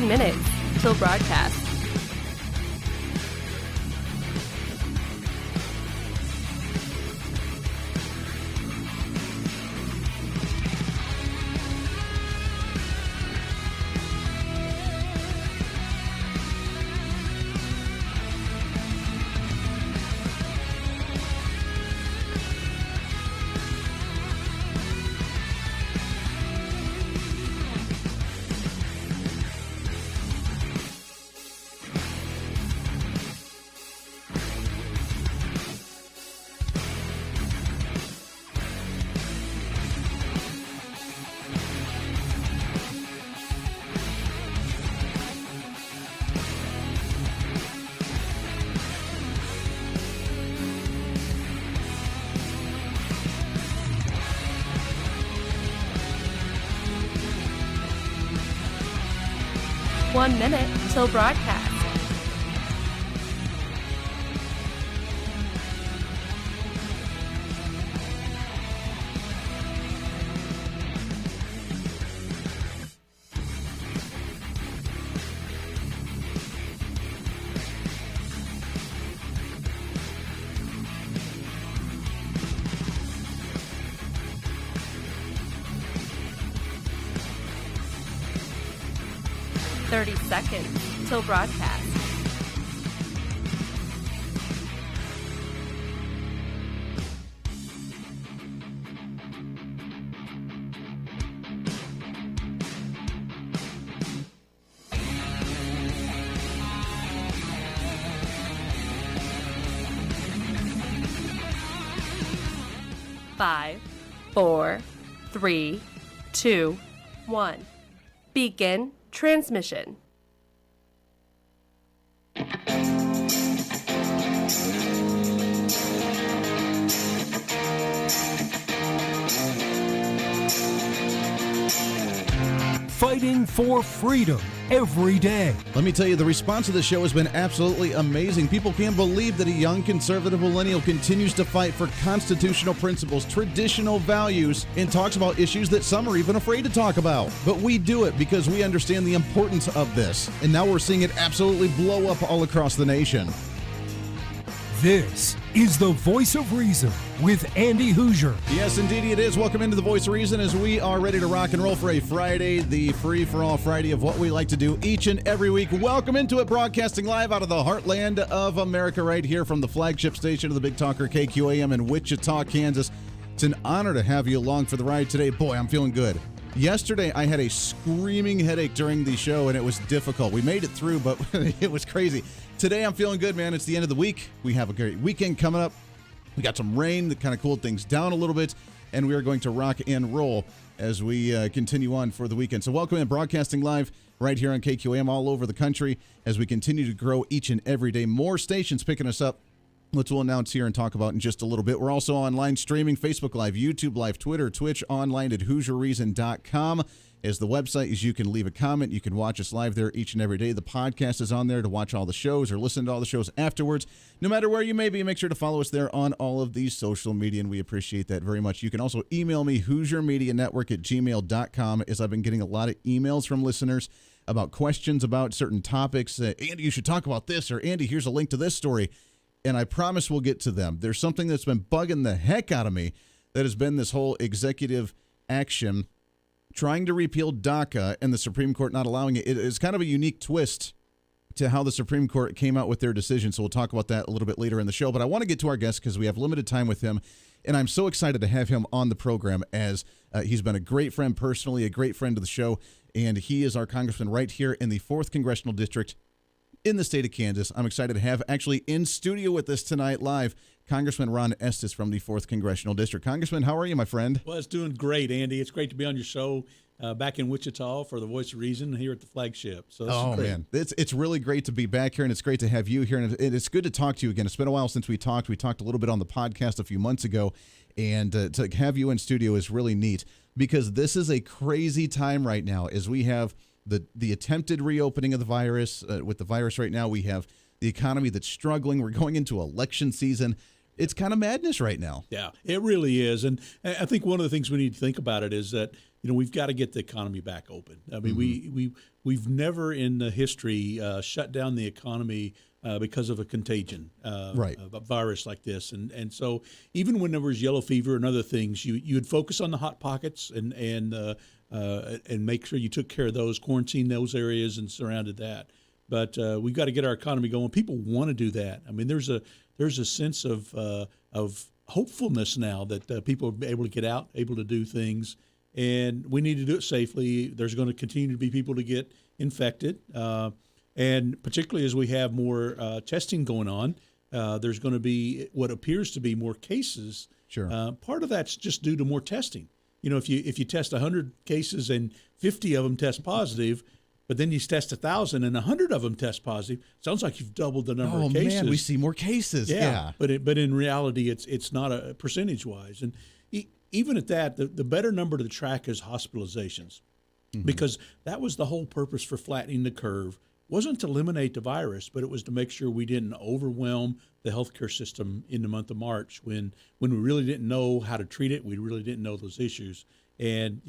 minutes till broadcast. One minute till broadcast. Seconds till broadcast. Five, 4, 3, 2, 1. Begin transmission. Fighting for freedom every day. Let me tell you, the response to the show has been absolutely amazing. People can't believe that a young conservative millennial continues to fight for constitutional principles, traditional values, and talks about issues that some are even afraid to talk about. But we do it because we understand the importance of this. And now we're seeing it absolutely blow up all across the nation. This is the Voice of Reason with Andy Hoosier. Yes, indeed it is. Welcome into the Voice of Reason as we are ready to rock and roll for a Friday, the free-for-all Friday of what we like to do each and every week. Welcome into it, broadcasting live out of the heartland of America right here from the flagship station of the Big Talker KQAM in Wichita, Kansas. It's an honor to have you along for the ride today. Boy, I'm feeling good. Yesterday, I had a screaming headache during the show, and it was difficult. We made it through, but it was crazy. Today, I'm feeling good, man. It's the end of the week. We have a great weekend coming up. We got some rain that kind of cooled things down a little bit, and we are going to rock and roll as we continue on for the weekend. So welcome in, broadcasting live right here on KQAM all over the country as we continue to grow each and every day. More stations picking us up, which we'll announce here and talk about in just a little bit. We're also online streaming, Facebook Live, YouTube Live, Twitter, Twitch, online at HoosierReason.com is the website. As you can leave a comment, you can watch us live there each and every day. The podcast is on there to watch all the shows or listen to all the shows afterwards. No matter where you may be, make sure to follow us there on all of these social media, and we appreciate that very much. You can also email me, HoosierMediaNetwork@gmail.com, as I've been getting a lot of emails from listeners about questions about certain topics. Andy, you should talk about this, or Andy, here's a link to this story. And I promise we'll get to them. There's something that's been bugging the heck out of me that has been this whole executive action trying to repeal DACA and the Supreme Court not allowing it. It is kind of a unique twist to how the Supreme Court came out with their decision. So we'll talk about that a little bit later in the show. But I want to get to our guest because we have limited time with him. And I'm so excited to have him on the program as he's been a great friend personally, a great friend of the show. And he is our congressman right here in the 4th Congressional District in the state of Kansas. I'm excited to have actually in studio with us tonight live Congressman Ron Estes from the 4th Congressional District. Congressman, how are you, my friend? Well, it's doing great, Andy. It's great to be on your show back in Wichita for the Voice of Reason here at the flagship. So man, it's really great to be back here, and it's great to have you here, and it's good to talk to you again. It's been a while since we talked. We talked a little bit on the podcast a few months ago, and to have you in studio is really neat because this is a crazy time right now as we have the attempted reopening of the virus. With the virus right now, we have the economy that's struggling. We're going into election season. It's kind of madness right now. Yeah, it really is. And I think one of the things we need to think about it is that we've got to get the economy back open. I mean, we've never in the history shut down the economy because of a contagion, Right. a virus like this. And so even when there was yellow fever and other things, you'd focus on the hot pockets and make sure you took care of those, quarantine those areas and surrounded that. But we've got to get our economy going. People want to do that. I mean, there's a sense of hopefulness now that people are able to get out, able to do things, and we need to do it safely. There's going to continue to be people to get infected, and particularly as we have more testing going on, there's going to be what appears to be more cases. Sure. Part of that's just due to more testing. If you test 100 cases and 50 of them test positive, but then you test 1,000 and 100 of them test positive, sounds like you've doubled the number of cases. Oh man, we see more cases. Yeah. But in reality, it's not a percentage wise, and even at that, the better number to track is hospitalizations, because that was the whole purpose for flattening the curve. Wasn't to eliminate the virus, but it was to make sure we didn't overwhelm the healthcare system in the month of March when we really didn't know how to treat it. We really didn't know those issues. And,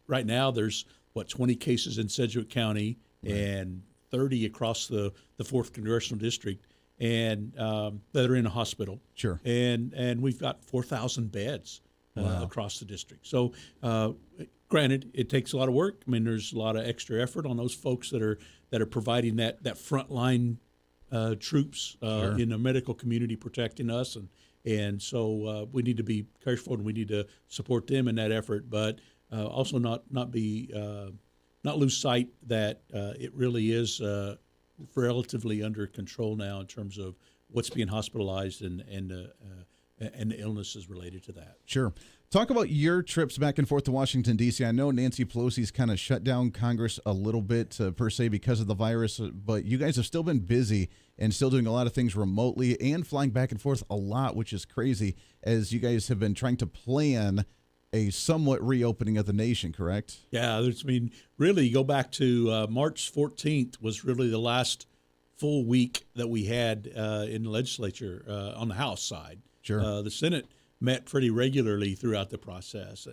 right now there's 20 cases in Sedgwick County and 30 across the 4th Congressional District and that are in a hospital. Sure. And we've got 4,000 beds across the district. So, granted, it takes a lot of work. I mean, there's a lot of extra effort on those folks that are providing that frontline troops in the medical community protecting us, and so we need to be careful and we need to support them in that effort, but also not lose sight that it really is relatively under control now in terms of what's being hospitalized and the illnesses related to that. Sure. Talk about your trips back and forth to Washington, D.C. I know Nancy Pelosi's kind of shut down Congress a little bit, per se, because of the virus, but you guys have still been busy and still doing a lot of things remotely and flying back and forth a lot, which is crazy, as you guys have been trying to plan a somewhat reopening of the nation, correct? Yeah, really, you go back to March 14th was really the last full week that we had in the legislature on the House side. Sure. The Senate met pretty regularly throughout the process.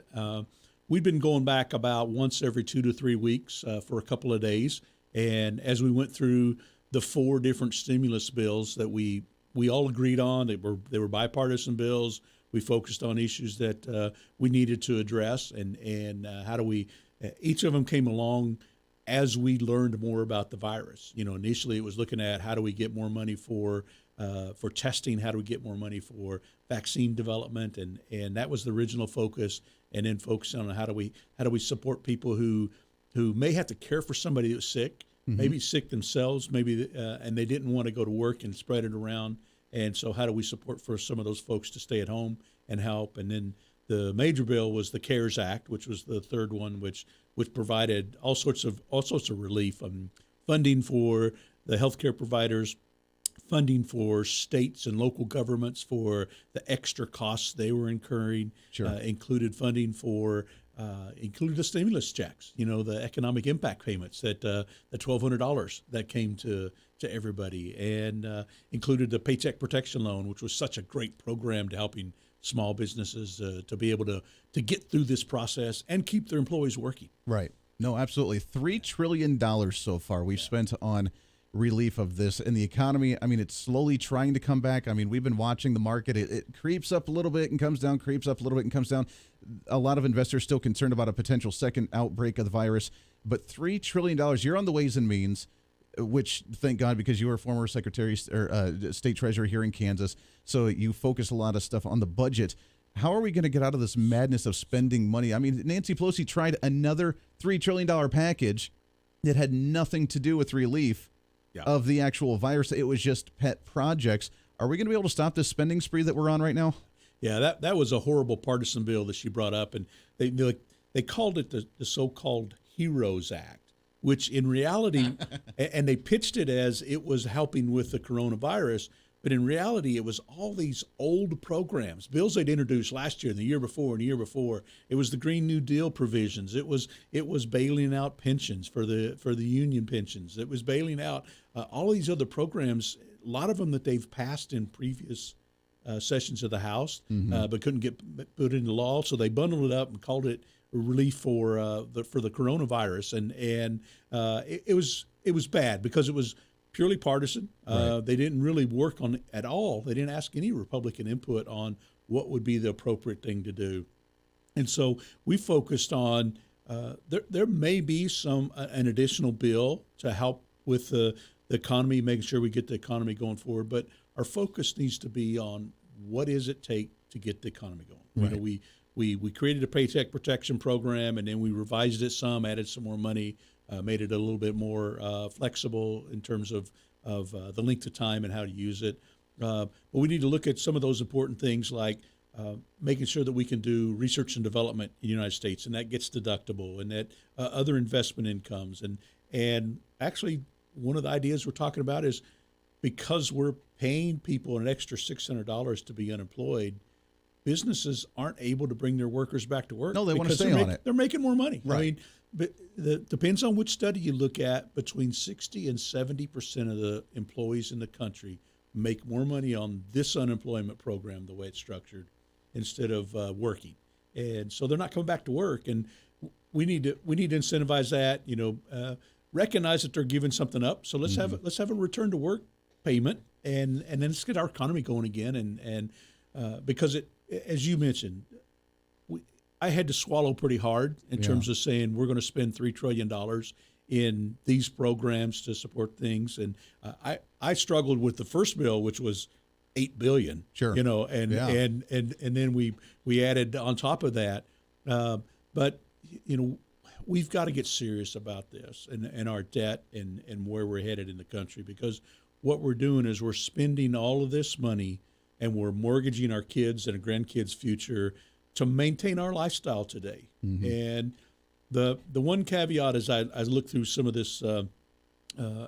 We've been going back about once every 2 to 3 weeks for a couple of days. And as we went through the 4 different stimulus bills that we all agreed on, they were bipartisan bills. We focused on issues that we needed to address, and how do we? Each of them came along as we learned more about the virus. Initially it was looking at how do we get more money for testing, how do we get more money for vaccine development, and that was the original focus. And then focusing on how do we support people who may have to care for somebody who's sick, maybe sick themselves, maybe and they didn't want to go to work and spread it around. And so how do we support for some of those folks to stay at home and help? And then the major bill was the CARES Act, which was the third one, which provided all sorts of relief, funding for the healthcare providers, funding for states and local governments for the extra costs they were incurring, Sure. Included funding for included the stimulus checks, the economic impact payments that the $1,200 that came to everybody, and included the Paycheck Protection Loan, which was such a great program to helping small businesses to be able to get through this process and keep their employees working. Right. No, absolutely. $3 trillion so far we've spent on relief of this in the economy. I mean, it's slowly trying to come back. I mean, we've been watching the market. It creeps up a little bit and comes down, creeps up a little bit and comes down. A lot of investors still concerned about a potential second outbreak of the virus. But $3 trillion, you're on the Ways and Means, which, thank God, because you were former Secretary or State Treasurer here in Kansas, so you focus a lot of stuff on the budget. How are we going to get out of this madness of spending money? I mean, Nancy Pelosi tried another $3 trillion package that had nothing to do with relief of the actual virus. It was just pet projects. Are we going to be able to stop this spending spree that we're on right now? Yeah, that was a horrible partisan bill that she brought up, and they called it the so-called HEROES Act, which in reality, and they pitched it as it was helping with the coronavirus, but in reality, it was all these old programs, bills they'd introduced last year and the year before and the year before. It was the Green New Deal provisions. It was bailing out pensions for the union pensions. It was bailing out all these other programs, a lot of them that they've passed in previous sessions of the House, but couldn't get put into law. So they bundled it up and called it relief for the coronavirus, and it was bad because it was purely partisan. Right. They didn't really work on it at all. They didn't ask any Republican input on what would be the appropriate thing to do. And so we focused on there may be an additional bill to help with the economy, making sure we get the economy going forward. But our focus needs to be on what does it take to get the economy going. Right. You know, we created a paycheck protection program, and then we revised it some, added some more money, made it a little bit more flexible in terms of the length of time and how to use it. But we need to look at some of those important things like making sure that we can do research and development in the United States, and that gets deductible, and that other investment incomes. And actually, one of the ideas we're talking about is because we're paying people an extra $600 to be unemployed, businesses aren't able to bring their workers back to work. No, they want to because stay on it. They're making more money. Right. I mean, but depends on which study you look at. Between 60 and 70% of the employees in the country make more money on this unemployment program, the way it's structured, instead of working. And so they're not coming back to work. And we need to incentivize that. You know, recognize that they're giving something up. So let's have a return to work payment, and then let's get our economy going again. And because it, as you mentioned, I had to swallow pretty hard in terms of saying we're going to spend $3 trillion in these programs to support things. And I struggled with the first bill, which was $8 billion. Sure. You know, and then we added on top of that. But you know, we've got to get serious about this and our debt and where we're headed in the country, because what we're doing is we're spending all of this money and we're mortgaging our kids and our grandkids' future to maintain our lifestyle today. Mm-hmm. And the one caveat as I look through some of this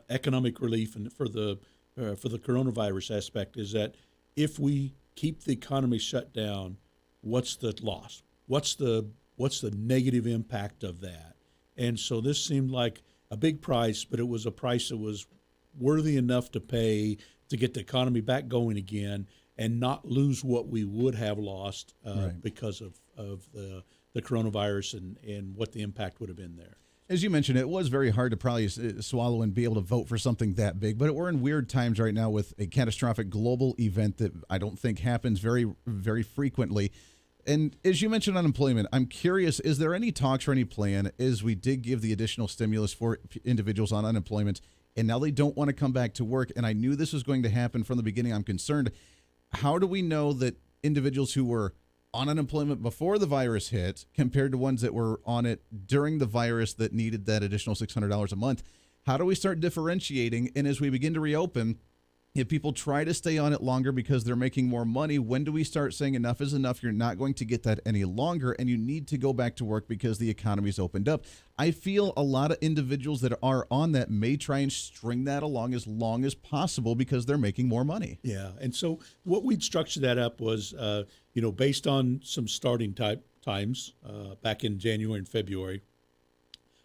economic relief and for the coronavirus aspect is that if we keep the economy shut down, what's the loss? What's the negative impact of that? And so this seemed like a big price, but it was a price that was worthy enough to pay to get the economy back going again and not lose what we would have lost because of the coronavirus and what the impact would have been there. As you mentioned, it was very hard to probably swallow and be able to vote for something that big, but we're in weird times right now with a catastrophic global event that I don't think happens very, very frequently. And as you mentioned unemployment, I'm curious, is there any talks or any plan as we did give the additional stimulus for individuals on unemployment, and now they don't want to come back to work, and I knew this was going to happen from the beginning, I'm concerned. How do we know that individuals who were on unemployment before the virus hit compared to ones that were on it during the virus that needed that additional $600 a month? How do we start differentiating? And as we begin to reopen, if people try to stay on it longer because they're making more money, when do we start saying enough is enough? You're not going to get that any longer, and you need to go back to work because the economy's opened up. I feel a lot of individuals that are on that may try and string that along as long as possible because they're making more money. Yeah, and so what we'd structured that up was, based on some starting times back in January and February,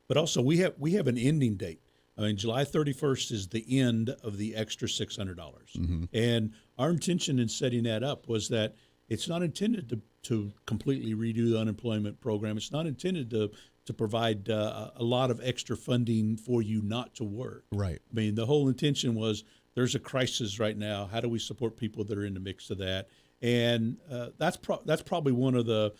but also we have an ending date. I mean, July 31st is the end of the extra $600. Mm-hmm. And our intention in setting that up was that it's not intended to completely redo the unemployment program. It's not intended to provide a lot of extra funding for you not to work. Right. I mean, the whole intention was there's a crisis right now. How do we support people that are in the mix of that? And that's probably one of the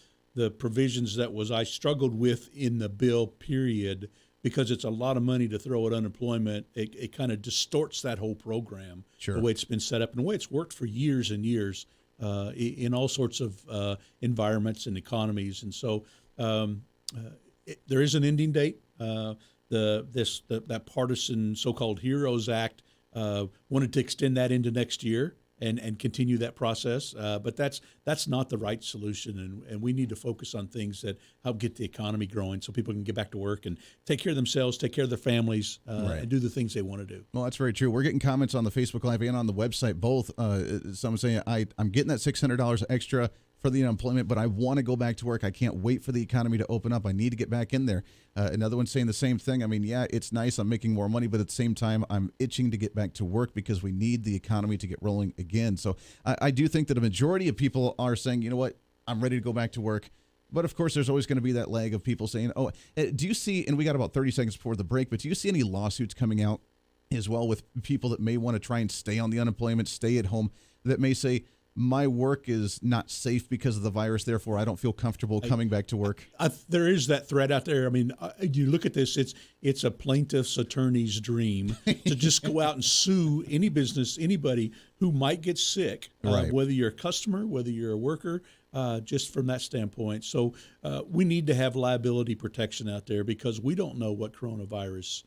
provisions that I struggled with in the bill period, because it's a lot of money to throw at unemployment. It kind of distorts that whole program, sure, the way it's been set up and the way it's worked for years and years in all sorts of environments and economies. And so there is an ending date. That partisan so-called HEROES Act wanted to extend that into next year and continue that process. But that's not the right solution, and we need to focus on things that help get the economy growing so people can get back to work and take care of themselves, take care of their families, and do the things they want to do. Well, that's very true. We're getting comments on the Facebook Live and on the website both. Someone saying, I'm getting that $600 extra for the unemployment, but I want to go back to work. I can't wait for the economy to open up. I need to get back in there. Another one saying the same thing. I mean, yeah, it's nice. I'm making more money, but at the same time, I'm itching to get back to work because we need the economy to get rolling again. So I do think that a majority of people are saying, you know what, I'm ready to go back to work. But of course, there's always going to be that lag of people saying, oh, do you see, and we got about 30 seconds before the break, but do you see any lawsuits coming out as well with people that may want to try and stay on the unemployment, stay at home, that may say, my work is not safe because of the virus, therefore I don't feel comfortable coming back to work? There is that threat out there. I mean, you look at this, it's a plaintiff's attorney's dream to just go out and sue any business, anybody who might get sick, Right. Whether you're a customer, whether you're a worker, just from that standpoint. So we need to have liability protection out there because we don't know what coronavirus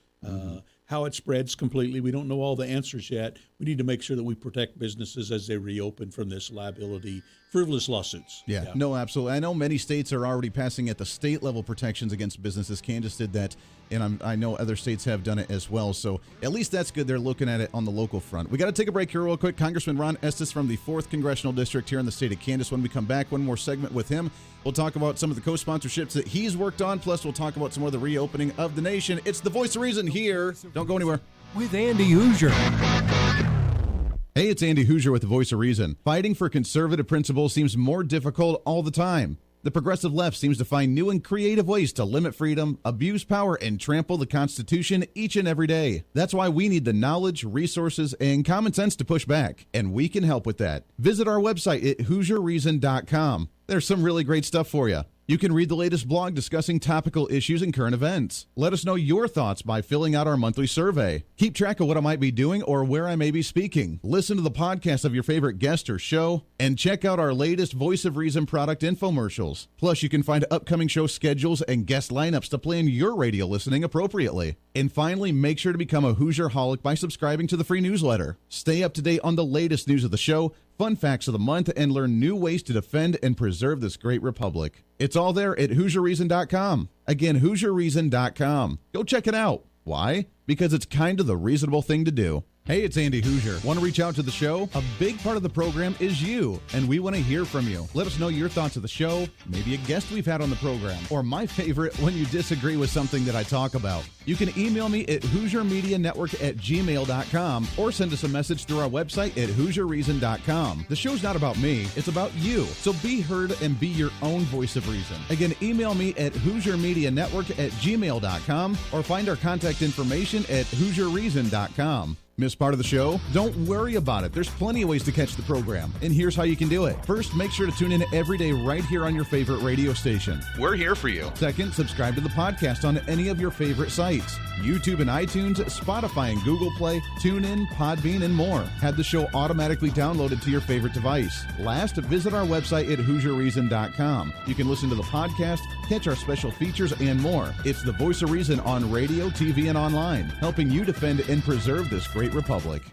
how it spreads completely. We don't know all the answers yet. We need to make sure that we protect businesses as they reopen from this liability, frivolous lawsuits. Yeah, no, absolutely. I know many states are already passing at the state level protections against businesses. Kansas did that, and I know other states have done it as well. So at least that's good. They're looking at it on the local front. We got to take a break here real quick. Congressman Ron Estes from the 4th Congressional District here in the state of Kansas. When we come back, one more segment with him. We'll talk about some of the co-sponsorships that he's worked on, plus we'll talk about some more of the reopening of the nation. It's the Voice of Reason here. Don't go anywhere. With Andy Hoosier. Hey, it's Andy Hoosier with the Voice of Reason. Fighting for conservative principles seems more difficult all the time. The progressive left seems to find new and creative ways to limit freedom, abuse power, and trample the Constitution each and every day. That's why we need the knowledge, resources, and common sense to push back, and we can help with that. Visit our website at HoosierReason.com. There's some really great stuff for you. You can read the latest blog discussing topical issues and current events. Let us know your thoughts by filling out our monthly survey. Keep track of what I might be doing or where I may be speaking. Listen to the podcast of your favorite guest or show, and check out our latest Voice of Reason product infomercials. Plus, you can find upcoming show schedules and guest lineups to plan your radio listening appropriately. And finally, make sure to become a Hoosier-holic by subscribing to the free newsletter. Stay up to date on the latest news of the show, fun facts of the month, and learn new ways to defend and preserve this great republic. It's all there at HoosierReason.com. Again, HoosierReason.com. Go check it out. Why? Because it's kind of the reasonable thing to do. Hey, it's Andy Hoosier. Want to reach out to the show? A big part of the program is you, and we want to hear from you. Let us know your thoughts of the show, maybe a guest we've had on the program, or my favorite, when you disagree with something that I talk about. You can email me at HoosierMediaNetwork@gmail.com or send us a message through our website at HoosierReason.com. The show's not about me, it's about you. So be heard and be your own voice of reason. Again, email me at HoosierMediaNetwork@gmail.com or find our contact information at HoosierReason.com. Miss part of the show? Don't worry about it. There's plenty of ways to catch the program, and here's how you can do it. First, make sure to tune in every day right here on your favorite radio station. We're here for you. Second, subscribe to the podcast on any of your favorite sites. YouTube and iTunes, Spotify and Google Play, TuneIn, Podbean, and more. Have the show automatically downloaded to your favorite device. Last, visit our website at HoosierReason.com. You can listen to the podcast, catch our special features, and more. It's the Voice of Reason on radio, TV, and online, helping you defend and preserve this great republic.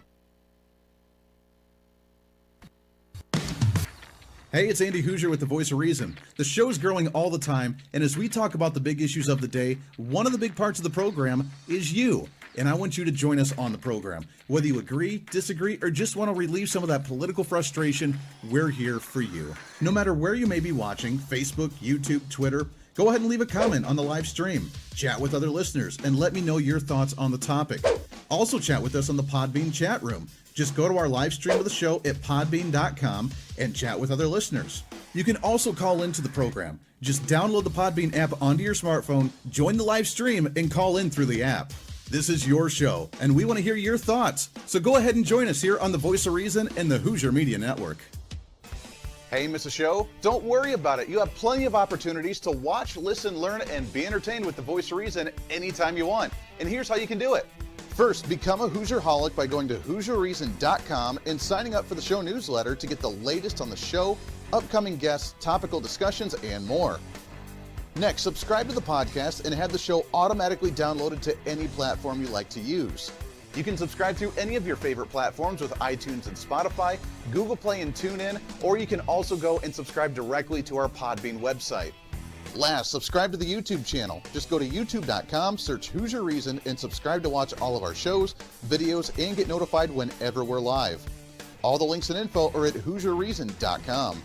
Hey, it's Andy Hoosier with the Voice of Reason. The show's growing all the time, and as we talk about the big issues of the day, one of the big parts of the program is you. And I want you to join us on the program. Whether you agree, disagree, or just want to relieve some of that political frustration, we're here for you. No matter where you may be watching, Facebook, YouTube, Twitter, go ahead and leave a comment on the live stream. Chat with other listeners and let me know your thoughts on the topic. Also chat with us on the Podbean chat room. Just go to our live stream of the show at podbean.com and chat with other listeners. You can also call into the program. Just download the Podbean app onto your smartphone, join the live stream, and call in through the app. This is your show, and we want to hear your thoughts. So go ahead and join us here on the Voice of Reason and the Hoosier Media Network. Hey, miss a show? Don't worry about it. You have plenty of opportunities to watch, listen, learn, and be entertained with the Voice of Reason anytime you want. And here's how you can do it. First, become a Hoosier-holic by going to HoosierReason.com and signing up for the show newsletter to get the latest on the show, upcoming guests, topical discussions, and more. Next, subscribe to the podcast and have the show automatically downloaded to any platform you like to use. You can subscribe through any of your favorite platforms with iTunes and Spotify, Google Play and TuneIn, or you can also go and subscribe directly to our Podbean website. Last, subscribe to the YouTube channel. Just go to youtube.com, search Hoosier Reason, and subscribe to watch all of our shows, videos, and get notified whenever we're live. All the links and info are at HoosierReason.com.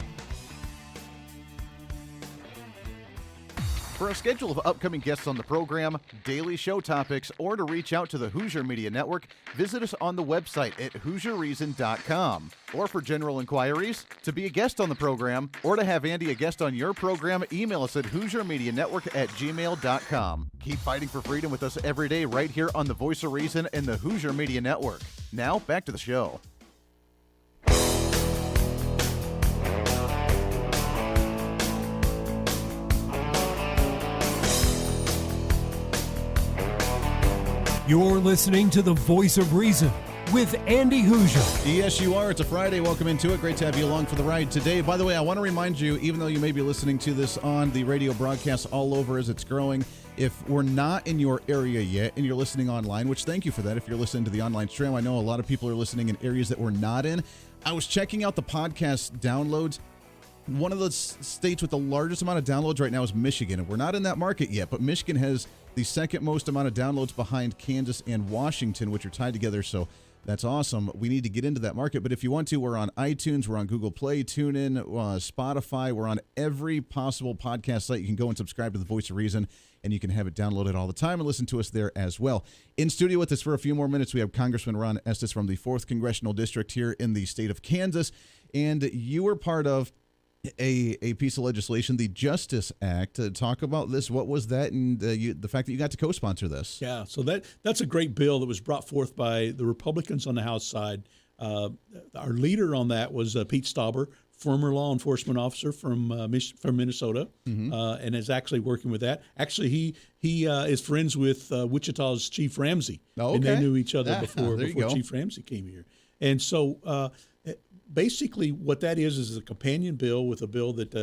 For a schedule of upcoming guests on the program, daily show topics, or to reach out to the Hoosier Media Network, visit us on the website at HoosierReason.com. Or for general inquiries, to be a guest on the program, or to have Andy a guest on your program, email us at HoosierMediaNetwork@gmail.com. Keep fighting for freedom with us every day right here on the Voice of Reason and the Hoosier Media Network. Now, back to the show. You're listening to the Voice of Reason with Andy Hoosier. Yes, you are. It's a Friday. Welcome into it. Great to have you along for the ride today. By the way, I want to remind you, even though you may be listening to this on the radio broadcast all over as it's growing, if we're not in your area yet and you're listening online, which thank you for that if you're listening to the online stream. I know a lot of people are listening in areas that we're not in. I was checking out the podcast downloads. One of the states with the largest amount of downloads right now is Michigan, and we're not in that market yet, but Michigan has the second most amount of downloads behind Kansas and Washington, which are tied together, so that's awesome. We need to get into that market, but if you want to, we're on iTunes, we're on Google Play, TuneIn, Spotify, we're on every possible podcast site. You can go and subscribe to The Voice of Reason, and you can have it downloaded all the time and listen to us there as well. In studio with us for a few more minutes, we have Congressman Ron Estes from the 4th Congressional District here in the state of Kansas, and you were part of a piece of legislation, the Justice Act. Talk about this. What was that, and the fact that you got to co-sponsor this? Yeah, so that's a great bill that was brought forth by the Republicans on the House side. Our leader on that was Pete Stauber, former law enforcement officer from Minnesota, and is actually working with that. Actually, he is friends with Wichita's Chief Ramsey, and they knew each other before Chief Ramsey came here. And so basically what that is a companion bill with a bill that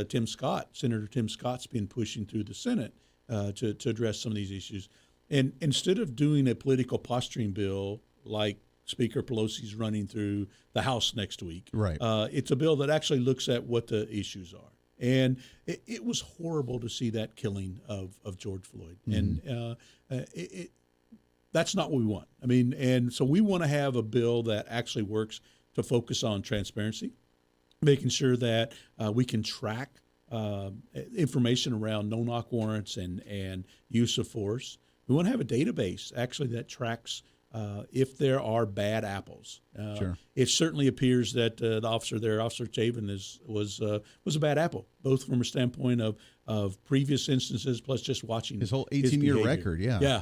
Senator Tim Scott's been pushing through the Senate to address some of these issues. And instead of doing a political posturing bill like Speaker Pelosi's running through the House next week, right? It's a bill that actually looks at what the issues are. And it was horrible to see that killing of George Floyd. And that's not what we want. I mean, and so we want to have a bill that actually works to focus on transparency, making sure that we can track information around no-knock warrants and use of force. We want to have a database actually that tracks if there are bad apples. Sure. It certainly appears that the officer there, Officer Chavin, was a bad apple, both from a standpoint of previous instances plus just watching his whole 18-year record. Yeah.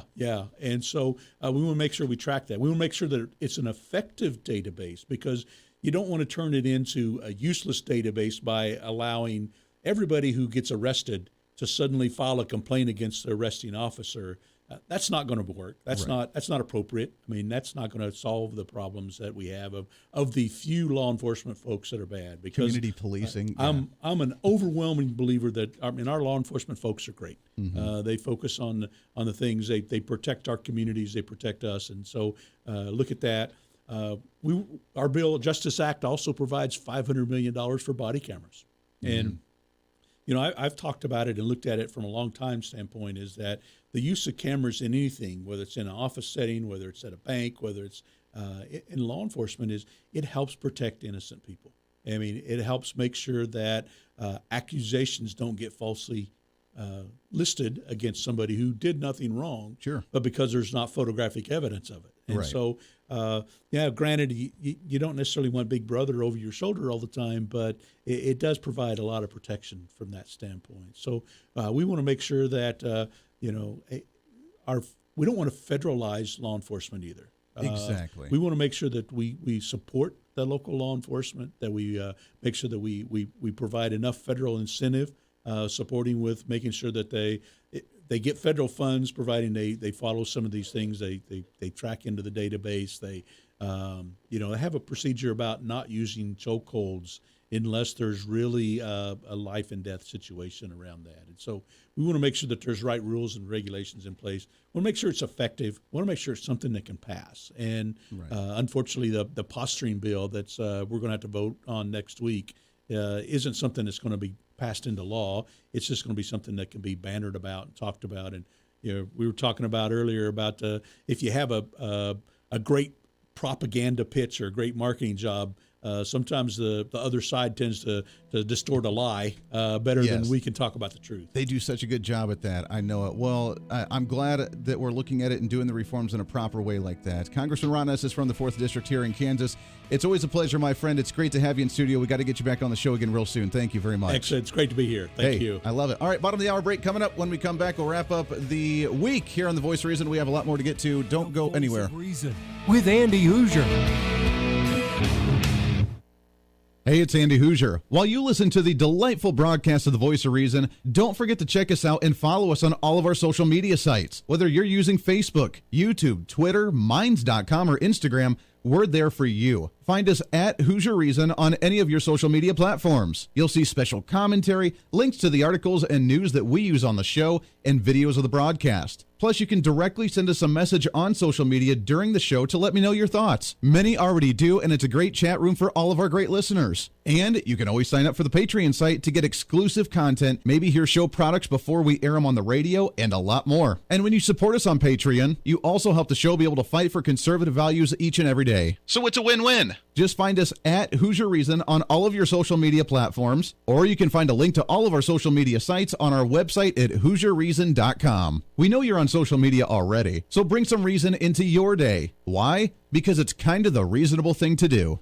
And so we want to make sure we track that. We want to make sure that it's an effective database, because you don't want to turn it into a useless database by allowing everybody who gets arrested to suddenly file a complaint against the arresting officer. That's not going to work. That's not appropriate. I mean, that's not going to solve the problems that we have of the few law enforcement folks that are bad. Because community policing. I'm an overwhelming believer that our law enforcement folks are great. They focus on the things they protect our communities, they protect us, and so look at that. Our bill, Justice Act, also provides $500 million for body cameras, and I've talked about it and looked at it from a long time standpoint, is that the use of cameras in anything, whether it's in an office setting, whether it's at a bank, whether it's in law enforcement, it helps protect innocent people. I mean, it helps make sure that accusations don't get falsely listed against somebody who did nothing wrong, but because there's not photographic evidence of it. And so, granted, you don't necessarily want Big Brother over your shoulder all the time, but it does provide a lot of protection from that standpoint. So we want to make sure that, we don't want to federalize law enforcement either. Exactly. We want to make sure that we support the local law enforcement, that we make sure that we provide enough federal incentive supporting with making sure that they get federal funds, providing they follow some of these things. They track into the database. They have a procedure about not using chokeholds unless there's really a life and death situation around that. And so we want to make sure that there's right rules and regulations in place. We want to make sure it's effective. We want to make sure it's something that can pass. And unfortunately, the posturing bill that's we're going to have to vote on next week isn't something that's going to be passed into law. It's just going to be something that can be bannered about and talked about. And we were talking about earlier about if you have a great propaganda pitch or a great marketing job, Sometimes the other side tends to distort a lie better Yes. than we can talk about the truth. They do such a good job at that. I know it. Well, I'm glad that we're looking at it and doing the reforms in a proper way like that. Congressman Ron Estes from the 4th District here in Kansas. It's always a pleasure, my friend. It's great to have you in studio. We got to get you back on the show again real soon. Thank you very much. Excellent. It's great to be here. Thank Hey, you. I love it. All right, bottom of the hour break coming up. When we come back, we'll wrap up the week here on The Voice of Reason. We have a lot more to get to. Don't go Voice anywhere. of Reason with Andy Hoosier. Hey, it's Andy Hoosier. While you listen to the delightful broadcast of The Voice of Reason, don't forget to check us out and follow us on all of our social media sites. Whether you're using Facebook, YouTube, Twitter, Minds.com, or Instagram, we're there for you. Find us at Hoosier Reason on any of your social media platforms. You'll see special commentary, links to the articles and news that we use on the show, and videos of the broadcast. Plus, you can directly send us a message on social media during the show to let me know your thoughts. Many already do, and it's a great chat room for all of our great listeners. And you can always sign up for the Patreon site to get exclusive content, maybe hear show products before we air them on the radio, and a lot more. And when you support us on Patreon, you also help the show be able to fight for conservative values each and every day. So it's a win-win. Just find us at Hoosier Reason on all of your social media platforms, or you can find a link to all of our social media sites on our website at HoosierReason.com. We know you're on social media already, so bring some reason into your day. Why? Because it's kind of the reasonable thing to do.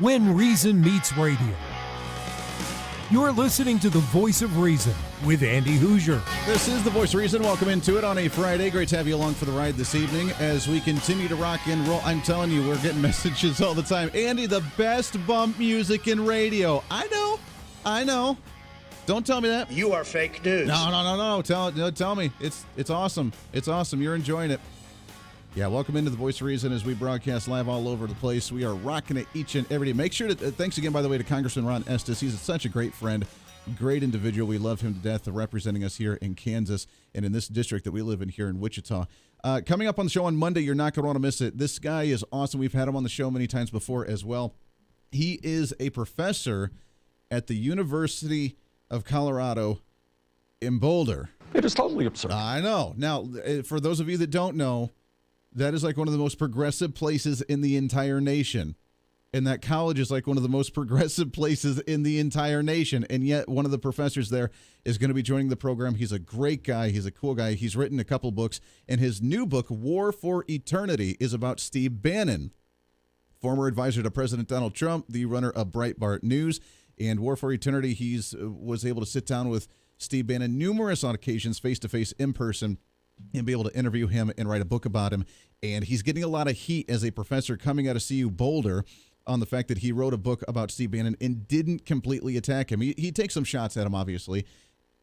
when reason meets radio. You're listening to the Voice of Reason with Andy Hoosier. This is the Voice of Reason. Welcome into it on a Friday. Great to have you along for the ride this evening as we continue to rock and roll. I'm telling you, we're getting messages all the time. Andy, the best bump music in radio. I know. Don't tell me that. You are fake news. No. Tell me. It's awesome. It's awesome. You're enjoying it. Yeah, welcome into the Voice of Reason as we broadcast live all over the place. We are rocking it each and every day. Make sure to, thanks again, by the way, to Congressman Ron Estes. He's such a great friend, great individual. We love him to death, representing us here in Kansas and in this district that we live in here in Wichita. Coming up on the show on Monday, you're not going to want to miss it. This guy is awesome. We've had him on the show many times before as well. He is a professor at the University of Colorado in Boulder. It is totally absurd. I know. Now, for those of you that don't know, that is like one of the most progressive places in the entire nation. And that college is like one of the most progressive places in the entire nation. And yet one of the professors there is going to be joining the program. He's a great guy. He's a cool guy. He's written a couple books. And his new book, War for Eternity, is about Steve Bannon, former advisor to President Donald Trump, the runner of Breitbart News. And War for Eternity, was able to sit down with Steve Bannon numerous on occasions, face-to-face, in person, and be able to interview him and write a book about him. And he's getting a lot of heat as a professor coming out of CU Boulder on the fact that he wrote a book about Steve Bannon and didn't completely attack him. He takes some shots at him, obviously,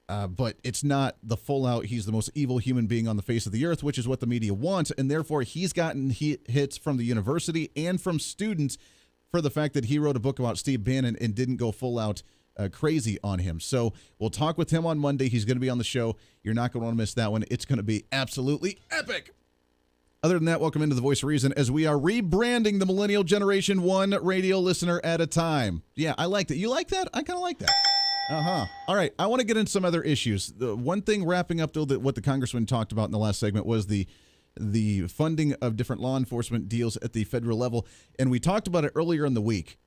but it's not the full out, he's the most evil human being on the face of the earth, which is what the media wants. And therefore, he's gotten hits from the university and from students for the fact that he wrote a book about Steve Bannon and didn't go full out crazy on him. So we'll talk with him on Monday. He's going to be on the show. You're not going to want to miss that one. It's going to be absolutely epic. Other than that, welcome into the Voice of Reason as we are rebranding the millennial generation one radio listener at a time. Yeah, I like that. You like that? I kind of like that. All right, I want to get into some other issues. The one thing wrapping up, though, that what the congressman talked about in the last segment was the funding of different law enforcement deals at the federal level. And we talked about it earlier in the week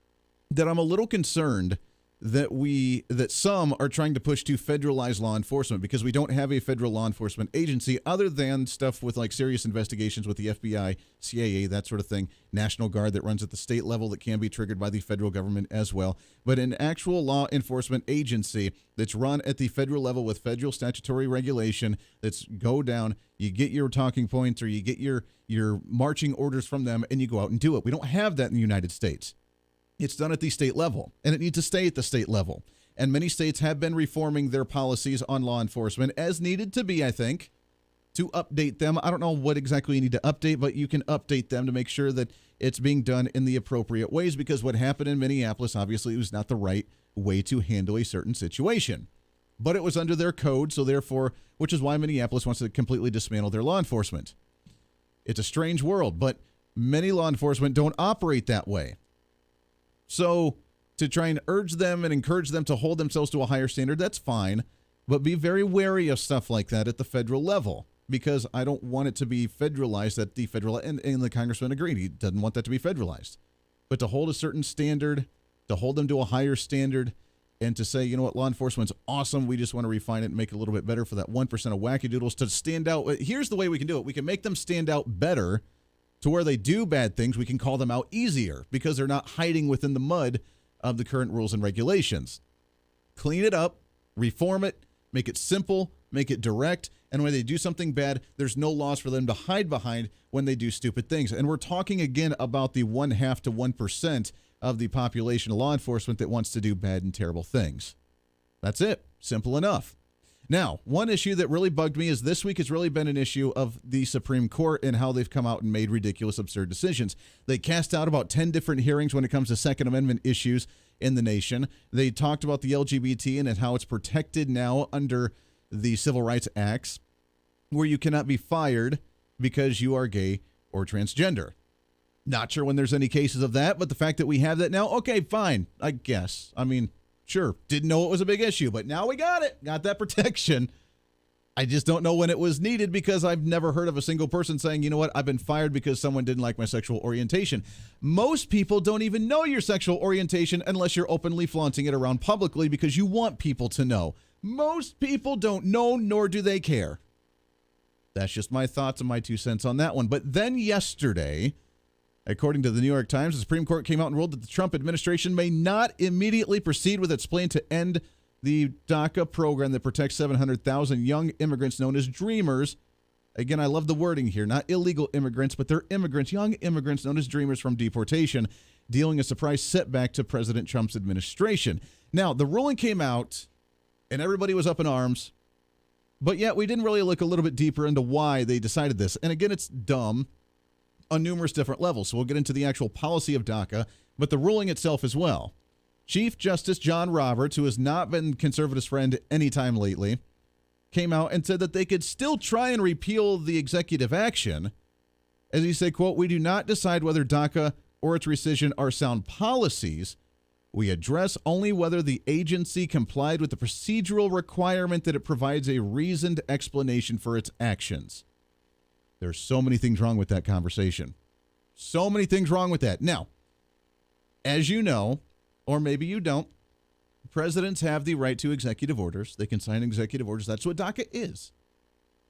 that I'm a little concerned that some are trying to push to federalize law enforcement because we don't have a federal law enforcement agency other than stuff with like serious investigations with the FBI, CIA, that sort of thing, National Guard that runs at the state level that can be triggered by the federal government as well. But an actual law enforcement agency that's run at the federal level with federal statutory regulation that's go down, you get your talking points or you get your marching orders from them and you go out and do it. We don't have that in the United States. It's done at the state level, and it needs to stay at the state level. And many states have been reforming their policies on law enforcement as needed to be, I think, to update them. I don't know what exactly you need to update, but you can update them to make sure that it's being done in the appropriate ways, because what happened in Minneapolis, obviously, was not the right way to handle a certain situation. But it was under their code, so therefore, which is why Minneapolis wants to completely dismantle their law enforcement. It's a strange world, but many law enforcement don't operate that way. So to try and urge them and encourage them to hold themselves to a higher standard, that's fine. But be very wary of stuff like that at the federal level, because I don't want it to be federalized at the federal, and the congressman agreed. He doesn't want that to be federalized. But to hold a certain standard, to hold them to a higher standard, and to say, you know what, law enforcement's awesome. We just want to refine it and make it a little bit better for that 1% of wackadoodles to stand out. Here's the way we can do it. We can make them stand out better. To where they do bad things, we can call them out easier because they're not hiding within the mud of the current rules and regulations. Clean it up, reform it, make it simple, make it direct, and when they do something bad, there's no laws for them to hide behind when they do stupid things. And we're talking again about the 0.5 to 1% of the population of law enforcement that wants to do bad and terrible things. That's it. Simple enough. Now, one issue that really bugged me is this week has really been an issue of the Supreme Court and how they've come out and made ridiculous, absurd decisions. They cast out about 10 different hearings when it comes to Second Amendment issues in the nation. They talked about the LGBT and how it's protected now under the Civil Rights Acts, where you cannot be fired because you are gay or transgender. Not sure when there's any cases of that, but the fact that we have that now, okay, fine, I guess. I mean, sure, didn't know it was a big issue, but now we got it. Got that protection. I just don't know when it was needed because I've never heard of a single person saying, you know what, I've been fired because someone didn't like my sexual orientation. Most people don't even know your sexual orientation unless you're openly flaunting it around publicly because you want people to know. Most people don't know, nor do they care. That's just my thoughts and my 2 cents on that one. But then yesterday, According to the New York Times, the Supreme Court came out and ruled that the Trump administration may not immediately proceed with its plan to end the DACA program that protects 700,000 young immigrants known as Dreamers. Again, I love the wording here. Not illegal immigrants, but they're immigrants, young immigrants known as Dreamers from deportation, dealing a surprise setback to President Trump's administration. Now, the ruling came out, and everybody was up in arms, but yet we didn't really look a little bit deeper into why they decided this. And again, it's dumb on numerous different levels. So we'll get into the actual policy of DACA, but the ruling itself as well. Chief Justice John Roberts, who has not been conservatives' friend any time lately, came out and said that they could still try and repeal the executive action. As he said, quote, "We do not decide whether DACA or its rescission are sound policies. We address only whether the agency complied with the procedural requirement that it provides a reasoned explanation for its actions." There's so many things wrong with that conversation. So many things wrong with that. Now, as you know, or maybe you don't, presidents have the right to executive orders. They can sign executive orders. That's what DACA is.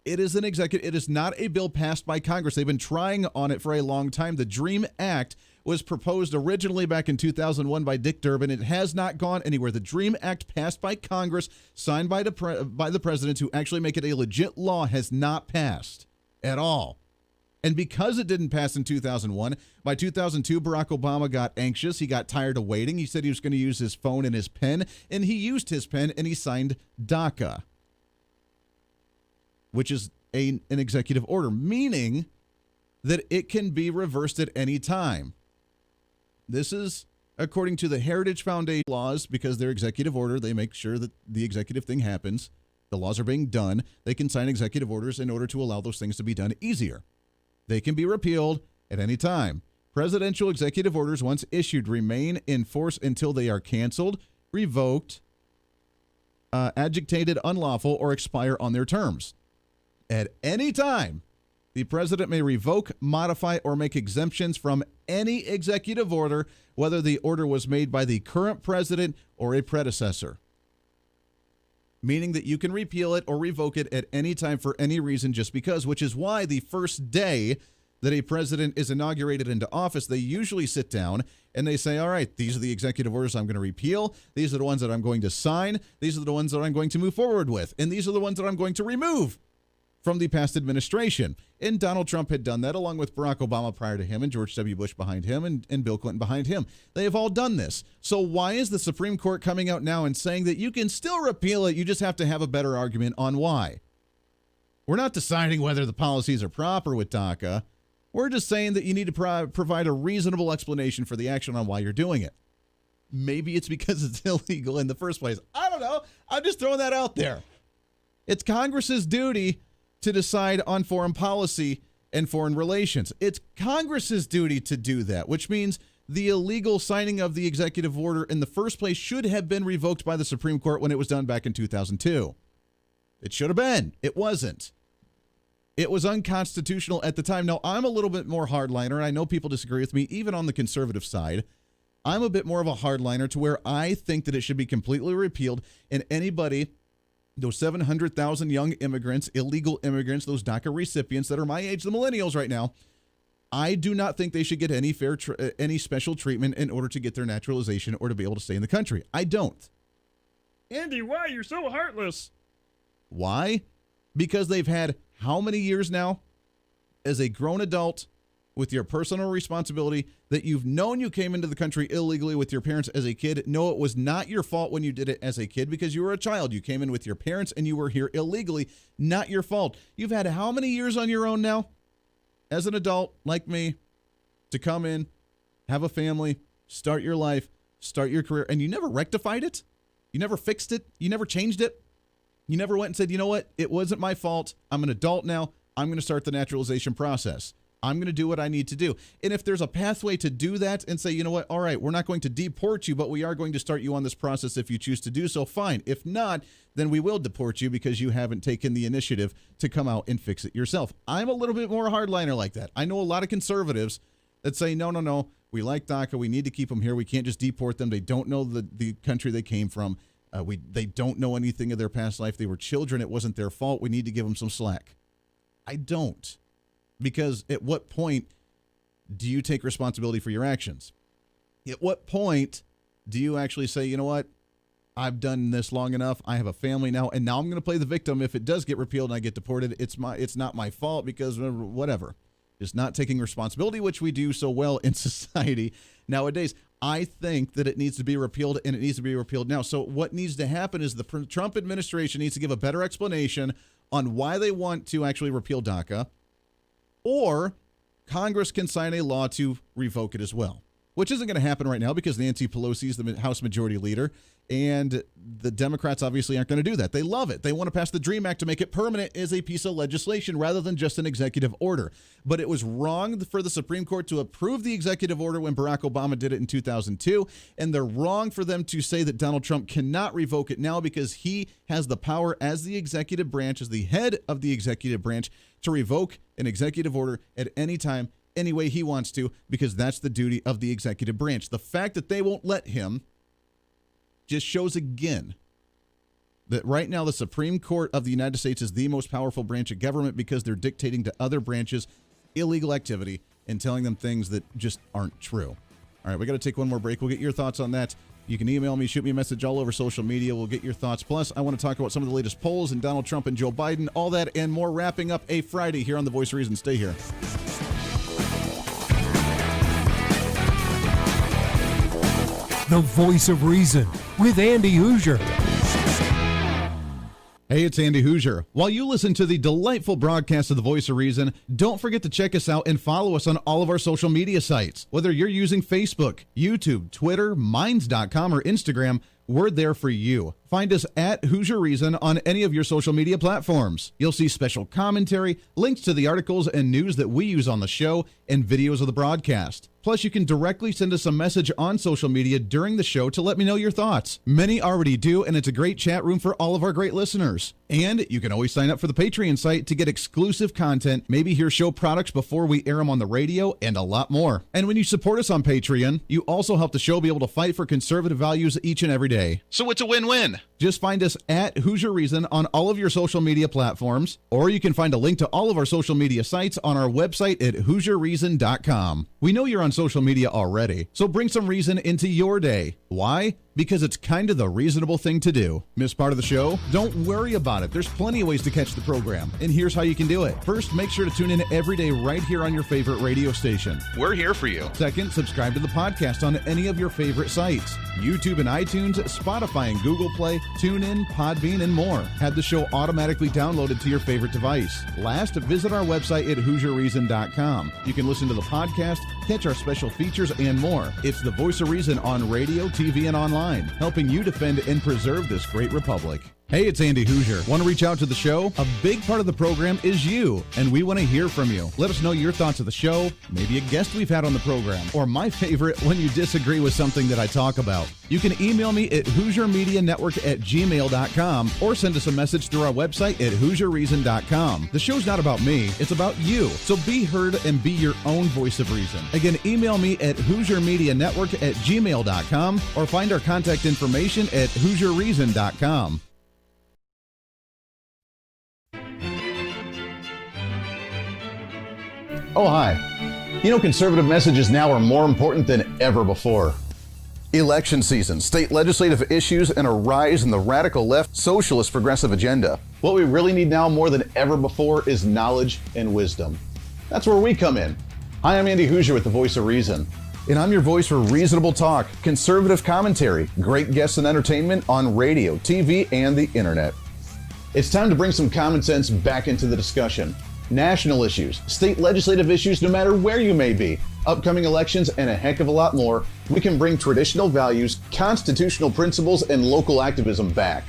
It is an executive. It is not a bill passed by Congress. They've been trying on it for a long time. The DREAM Act was proposed originally back in 2001 by Dick Durbin. It has not gone anywhere. The DREAM Act passed by Congress, signed by the president to actually make it a legit law, has not passed at all. And because it didn't pass in 2001, by 2002, Barack Obama got anxious. He got tired of waiting. He said he was going to use his phone and his pen, and he used his pen, and he signed DACA, which is an executive order, meaning that it can be reversed at any time. This is according to the Heritage Foundation laws, because they're executive order. They make sure that the executive thing happens. The laws are being done. They can sign executive orders in order to allow those things to be done easier. They can be repealed at any time. Presidential executive orders, once issued, remain in force until they are canceled, revoked, adjudicated unlawful, or expire on their terms. At any time, the president may revoke, modify, or make exemptions from any executive order, whether the order was made by the current president or a predecessor. Meaning that you can repeal it or revoke it at any time for any reason just because, which is why the first day that a president is inaugurated into office, they usually sit down and they say, all right, these are the executive orders I'm going to repeal. These are the ones that I'm going to sign. These are the ones that I'm going to move forward with. And these are the ones that I'm going to remove from the past administration. And Donald Trump had done that, along with Barack Obama prior to him and George W. Bush behind him and Bill Clinton behind him. They have all done this. So why is the Supreme Court coming out now and saying that you can still repeal it? You just have to have a better argument on why. We're not deciding whether the policies are proper with DACA. We're just saying that you need to provide a reasonable explanation for the action on why you're doing it. Maybe it's because it's illegal in the first place. I don't know. I'm just throwing that out there. It's Congress's duty to decide on foreign policy and foreign relations. It's Congress's duty to do that, which means the illegal signing of the executive order in the first place should have been revoked by the Supreme Court when it was done back in 2002. It should have been. It wasn't. It was unconstitutional at the time. Now, I'm a little bit more hardliner, and I know people disagree with me, even on the conservative side. I'm a bit more of a hardliner to where I think that it should be completely repealed, and anybody, those 700,000 young immigrants, illegal immigrants, those DACA recipients that are my age, the millennials right now, I do not think they should get any special treatment in order to get their naturalization or to be able to stay in the country. I don't. Andy, why? You're so heartless. Why? Because they've had how many years now as a grown adult with your personal responsibility that you've known you came into the country illegally with your parents as a kid. No, it was not your fault when you did it as a kid because you were a child. You came in with your parents and you were here illegally. Not your fault. You've had how many years on your own now as an adult like me to come in, have a family, start your life, start your career, and you never rectified it? You never fixed it? You never changed it? You never went and said, you know what? It wasn't my fault. I'm an adult now. I'm going to start the naturalization process. I'm going to do what I need to do. And if there's a pathway to do that and say, you know what? All right, we're not going to deport you, but we are going to start you on this process if you choose to do so, fine. If not, then we will deport you because you haven't taken the initiative to come out and fix it yourself. I'm a little bit more hardliner like that. I know a lot of conservatives that say, no, we like DACA. We need to keep them here. We can't just deport them. They don't know the country they came from. They don't know anything of their past life. They were children. It wasn't their fault. We need to give them some slack. I don't. Because at what point do you take responsibility for your actions? At what point do you actually say, you know what, I've done this long enough, I have a family now, and now I'm going to play the victim. If it does get repealed and I get deported, it's not my fault because whatever. Just not taking responsibility, which we do so well in society nowadays. I think that it needs to be repealed, and it needs to be repealed now. So what needs to happen is the Trump administration needs to give a better explanation on why they want to actually repeal DACA, or Congress can sign a law to revoke it as well, which isn't going to happen right now because Nancy Pelosi is the House Majority Leader, and the Democrats obviously aren't going to do that. They love it. They want to pass the DREAM Act to make it permanent as a piece of legislation rather than just an executive order. But it was wrong for the Supreme Court to approve the executive order when Barack Obama did it in 2002, and they're wrong for them to say that Donald Trump cannot revoke it now because he has the power as the executive branch, as the head of the executive branch, to revoke an executive order at any time, any way he wants to, because that's the duty of the executive branch. The fact that they won't let him just shows again that right now the Supreme Court of the United States is the most powerful branch of government because they're dictating to other branches illegal activity and telling them things that just aren't true. All right, we got to take one more break. We'll get your thoughts on that. You can email me, shoot me a message all over social media. We'll get your thoughts. Plus, I want to talk about some of the latest polls and Donald Trump and Joe Biden, all that and more, wrapping up a Friday here on The Voice of Reason. Stay here. The Voice of Reason with Andy Hoosier. Hey, it's Andy Hoosier. While you listen to the delightful broadcast of The Voice of Reason, don't forget to check us out and follow us on all of our social media sites. Whether you're using Facebook, YouTube, Twitter, Minds.com, or Instagram, we're there for you. Find us at Hoosier Reason on any of your social media platforms. You'll see special commentary, links to the articles and news that we use on the show, and videos of the broadcast. Plus, you can directly send us a message on social media during the show to let me know your thoughts. Many already do, and it's a great chat room for all of our great listeners. And you can always sign up for the Patreon site to get exclusive content, maybe hear show products before we air them on the radio, and a lot more. And when you support us on Patreon, you also help the show be able to fight for conservative values each and every day. So it's a win-win. Just find us at Hoosier Reason on all of your social media platforms, or you can find a link to all of our social media sites on our website at HoosierReason.com. We know you're on social media already, so bring some reason into your day. Why? Because it's kind of the reasonable thing to do. Miss part of the show? Don't worry about it. There's plenty of ways to catch the program, and here's how you can do it. First, make sure to tune in every day right here on your favorite radio station. We're here for you. Second, subscribe to the podcast on any of your favorite sites. YouTube and iTunes, Spotify and Google Play, TuneIn, Podbean, and more. Have the show automatically downloaded to your favorite device. Last, visit our website at HoosierReason.com. You can listen to the podcast, catch our special features, and more. It's the Voice of Reason on radio, TV, and online, helping you defend and preserve this great republic. Hey, it's Andy Hoosier. Want to reach out to the show? A big part of the program is you, and we want to hear from you. Let us know your thoughts of the show, maybe a guest we've had on the program, or my favorite, when you disagree with something that I talk about. You can email me at HoosierMediaNetwork@gmail.com or send us a message through our website at HoosierReason.com. The show's not about me, it's about you. So be heard and be your own voice of reason. Again, email me at HoosierMediaNetwork@gmail.com or find our contact information at HoosierReason.com. Oh, hi. You know, conservative messages now are more important than ever before. Election season, state legislative issues, and a rise in the radical left socialist progressive agenda. What we really need now more than ever before is knowledge and wisdom. That's where we come in. Hi, I'm Andy Hoosier with The Voice of Reason, and I'm your voice for reasonable talk, conservative commentary, great guests and entertainment on radio, TV, and the internet. It's time to bring some common sense back into the discussion. National issues, state legislative issues, no matter where you may be, upcoming elections, and a heck of a lot more, we can bring traditional values, constitutional principles, and local activism back.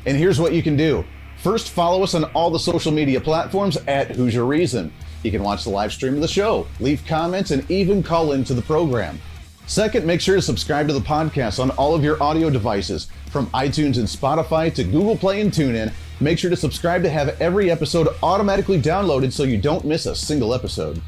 And here's what you can do. First, follow us on all the social media platforms at Hoosier Reason. You can watch the live stream of the show, leave comments, and even call into the program. Second, make sure to subscribe to the podcast on all of your audio devices, from iTunes and Spotify to Google Play and TuneIn. Make sure to subscribe to have every episode automatically downloaded so you don't miss a single episode.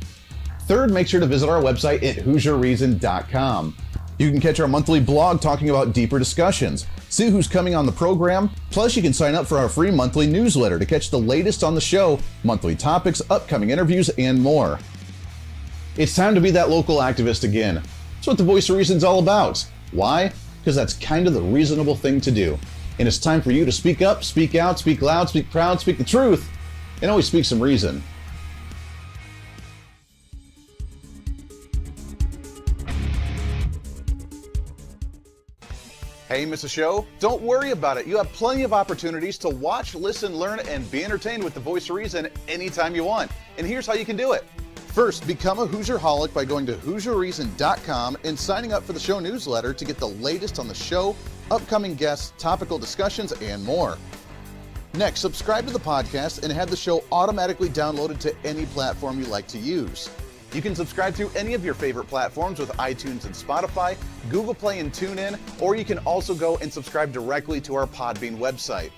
Third, make sure to visit our website at HoosierReason.com. You can catch our monthly blog talking about deeper discussions, see who's coming on the program, plus you can sign up for our free monthly newsletter to catch the latest on the show, monthly topics, upcoming interviews, and more. It's time to be that local activist again. That's what the Voice of Reason's all about. Why? Because that's kind of the reasonable thing to do. And it's time for you to speak up, speak out, speak loud, speak proud, speak the truth, and always speak some reason. Hey, miss a show? Don't worry about it. You have plenty of opportunities to watch, listen, learn, and be entertained with the Voice of Reason anytime you want. And here's how you can do it. First, become a Hoosierholic by going to HoosierReason.com and signing up for the show newsletter to get the latest on the show, upcoming guests, topical discussions, and more. Next, subscribe to the podcast and have the show automatically downloaded to any platform you like to use. You can subscribe through any of your favorite platforms with iTunes and Spotify, Google Play and TuneIn, or you can also go and subscribe directly to our Podbean website.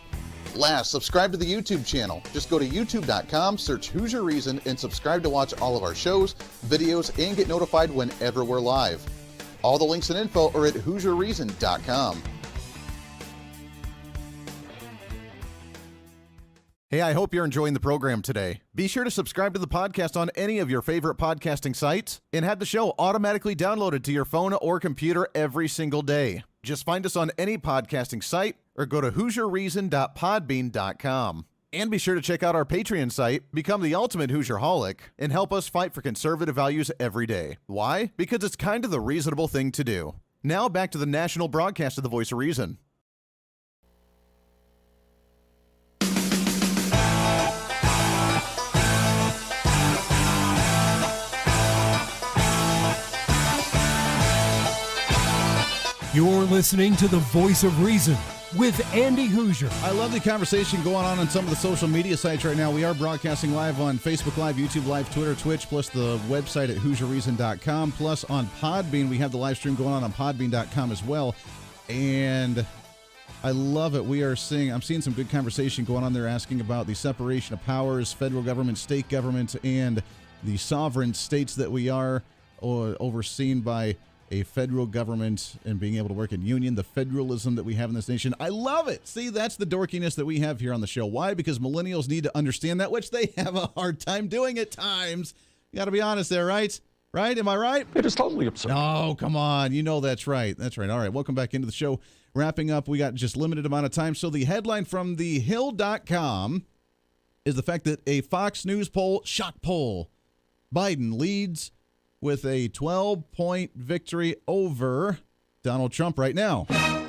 Last, subscribe to the YouTube channel. Just go to youtube.com, search Hoosier Reason, and subscribe to watch all of our shows, videos, and get notified whenever we're live. All the links and info are at HoosierReason.com. Hey, I hope you're enjoying the program today. Be sure to subscribe to the podcast on any of your favorite podcasting sites and have the show automatically downloaded to your phone or computer every single day. Just find us on any podcasting site or go to HoosierReason.podbean.com. And be sure to check out our Patreon site, become the ultimate Hoosierholic, and help us fight for conservative values every day. Why? Because it's kind of the reasonable thing to do. Now back to the national broadcast of the Voice of Reason. You're listening to the Voice of Reason with Andy Hoosier. I love the conversation going on some of the social media sites right now. We are broadcasting live on Facebook Live, YouTube Live, Twitter, Twitch, plus the website at HoosierReason.com. Plus on Podbean, we have the live stream going on Podbean.com as well. And I love it. I'm seeing some good conversation going on there asking about the separation of powers, federal government, state government, and the sovereign states that we are overseen by a federal government and being able to work in union, the federalism that we have in this nation. I love it. See, that's the dorkiness that we have here on the show. Why? Because millennials need to understand that, which they have a hard time doing at times. You got to be honest there, right? Right? Am I right? It is totally absurd. Oh, come on. You know that's right. That's right. All right. Welcome back into the show. Wrapping up, we got just limited amount of time. So the headline from thehill.com is the fact that a Fox News poll, shock poll, Biden leads with a 12-point victory over Donald Trump right now. I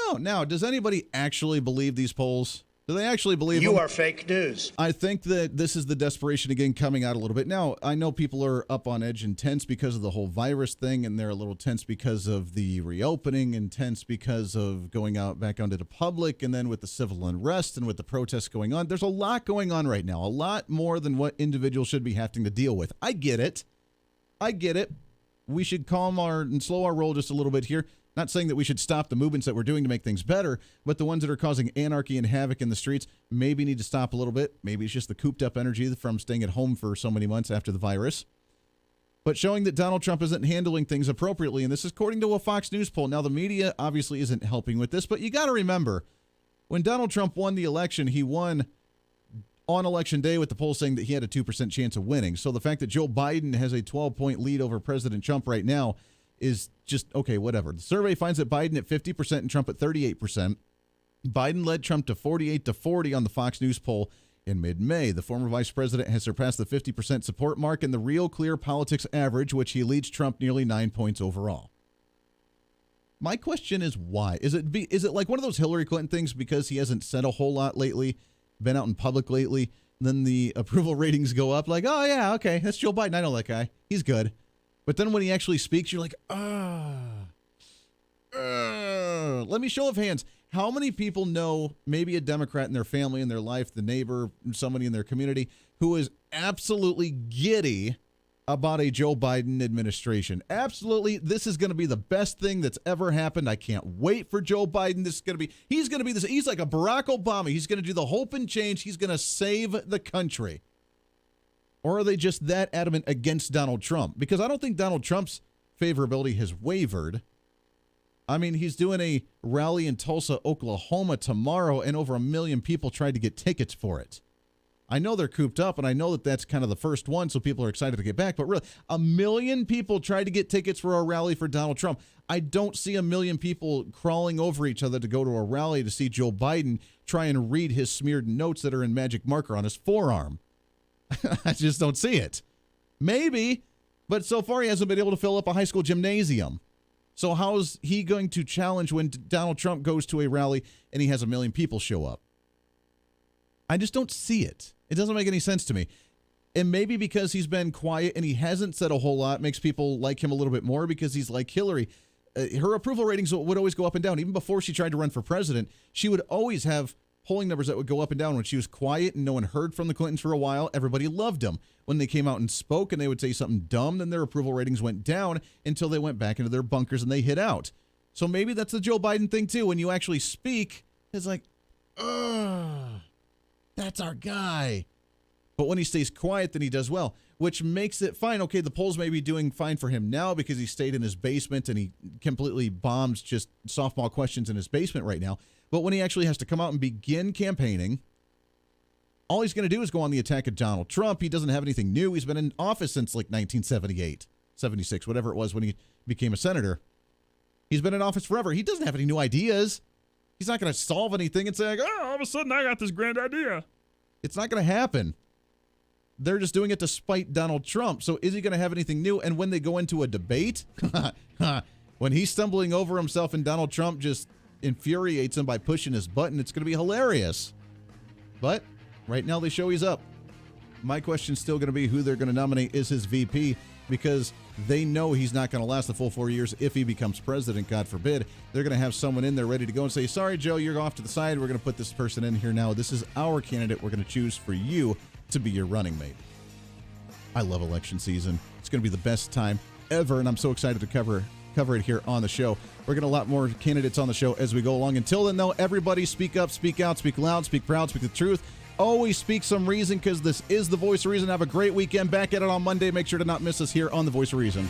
know. Now, does anybody actually believe these polls? Do they actually believe them? You are fake news. I think that this is the desperation again coming out a little bit. Now, I know people are up on edge and tense because of the whole virus thing, and they're a little tense because of the reopening and tense because of going out back onto the public, and then with the civil unrest and with the protests going on. There's a lot going on right now, a lot more than what individuals should be having to deal with. I get it. We should calm and slow our roll just a little bit here. Not saying that we should stop the movements that we're doing to make things better, but the ones that are causing anarchy and havoc in the streets maybe need to stop a little bit. Maybe it's just the cooped up energy from staying at home for so many months after the virus. But showing that Donald Trump isn't handling things appropriately, and this is according to a Fox News poll. Now, the media obviously isn't helping with this, but you got to remember, when Donald Trump won the election, he won on election day with the poll saying that he had a 2% chance of winning. So the fact that Joe Biden has a 12-point lead over President Trump right now is just, okay, whatever. The survey finds that Biden at 50% and Trump at 38%. Biden led Trump to 48-40 on the Fox News poll in mid-May. The former vice president has surpassed the 50% support mark in the Real Clear Politics average, which he leads Trump nearly 9 points overall. My question is why? Is it like one of those Hillary Clinton things because he hasn't said a whole lot lately, been out in public lately, then the approval ratings go up like, oh, yeah, okay, that's Joe Biden. I know that guy. He's good. But then when he actually speaks, you're like, let me show of hands. How many people know maybe a Democrat in their family, in their life, the neighbor, somebody in their community who is absolutely giddy about a Joe Biden administration? Absolutely. This is going to be the best thing that's ever happened. I can't wait for Joe Biden. He's going to be this. He's like a Barack Obama. He's going to do the hope and change. He's going to save the country. Or are they just that adamant against Donald Trump? Because I don't think Donald Trump's favorability has wavered. I mean, he's doing a rally in Tulsa, Oklahoma tomorrow, and over 1 million people tried to get tickets for it. I know they're cooped up, and I know that that's kind of the first one, so people are excited to get back. But really, 1 million people tried to get tickets for a rally for Donald Trump. I don't see 1 million people crawling over each other to go to a rally to see Joe Biden try and read his smeared notes that are in magic marker on his forearm. I just don't see it. Maybe, but so far he hasn't been able to fill up a high school gymnasium. So how is he going to challenge when Donald Trump goes to a rally and he has 1 million people show up? I just don't see it. It doesn't make any sense to me. And maybe because he's been quiet and he hasn't said a whole lot makes people like him a little bit more because he's like Hillary. Her approval ratings would always go up and down. Even before she tried to run for president, she would always have polling numbers that would go up and down. When she was quiet and no one heard from the Clintons for a while, everybody loved them. When they came out and spoke and they would say something dumb, then their approval ratings went down until they went back into their bunkers and they hid out. So maybe that's the Joe Biden thing too. When you actually speak, it's like, ugh. That's our guy. But when he stays quiet, then he does well, which makes it fine. Okay, the polls may be doing fine for him now because he stayed in his basement and he completely bombs just softball questions in his basement right now. But when he actually has to come out and begin campaigning, all he's going to do is go on the attack of Donald Trump. He doesn't have anything new. He's been in office since like 1978, 76, whatever it was when he became a senator. He's been in office forever. He doesn't have any new ideas. He's not going to solve anything and say, like, Oh, all of a sudden I got this grand idea. it's not going to happen. They're just doing it to spite Donald Trump. So is he going to have anything new? And when they go into a debate, when he's stumbling over himself and Donald Trump just infuriates him by pushing his button, it's going to be hilarious. But right now they show he's up. My question's still going to be who they're going to nominate is his VP, because they know he's not going to last the full 4 years if he becomes president, God forbid. They're going to have someone in there ready to go and say, sorry, Joe, you're off to the side. We're going to put this person in here now. This is our candidate we're going to choose for you to be your running mate. I love election season. It's going to be the best time ever, and I'm so excited to cover it here on the show. We're getting a lot more candidates on the show as we go along. Until then, though, everybody speak up, speak out, speak loud, speak proud, speak the truth. Always speak some reason, because this is the Voice of Reason. Have a great weekend. Back at it on Monday. Make sure to not miss us here on the Voice of Reason.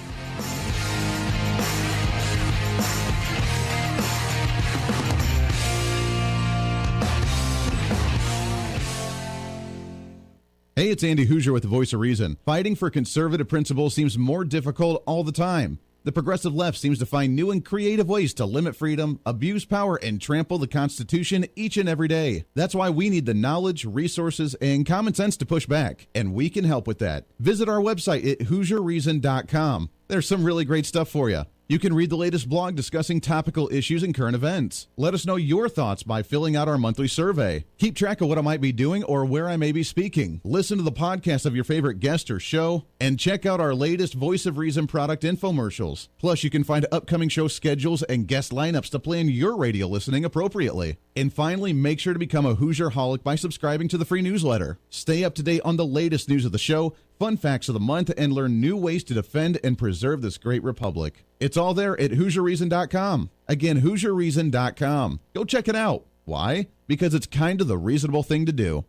Hey, it's Andy Hoosier with the Voice of Reason. Fighting for conservative principles seems more difficult all the time. The progressive left seems to find new and creative ways to limit freedom, abuse power, and trample the Constitution each and every day. That's why we need the knowledge, resources, and common sense to push back, and we can help with that. Visit our website at HoosierReason.com. There's some really great stuff for you. You can read the latest blog discussing topical issues and current events. Let us know your thoughts by filling out our monthly survey. Keep track of what I might be doing or where I may be speaking. Listen to the podcast of your favorite guest or show, and check out our latest Voice of Reason product infomercials. Plus, you can find upcoming show schedules and guest lineups to plan your radio listening appropriately. And finally, make sure to become a Hoosier-holic by subscribing to the free newsletter. Stay up to date on the latest news of the show, fun facts of the month, and learn new ways to defend and preserve this great republic. It's all there at HoosierReason.com. Again, HoosierReason.com. Go check it out. Why? Because it's kind of the reasonable thing to do.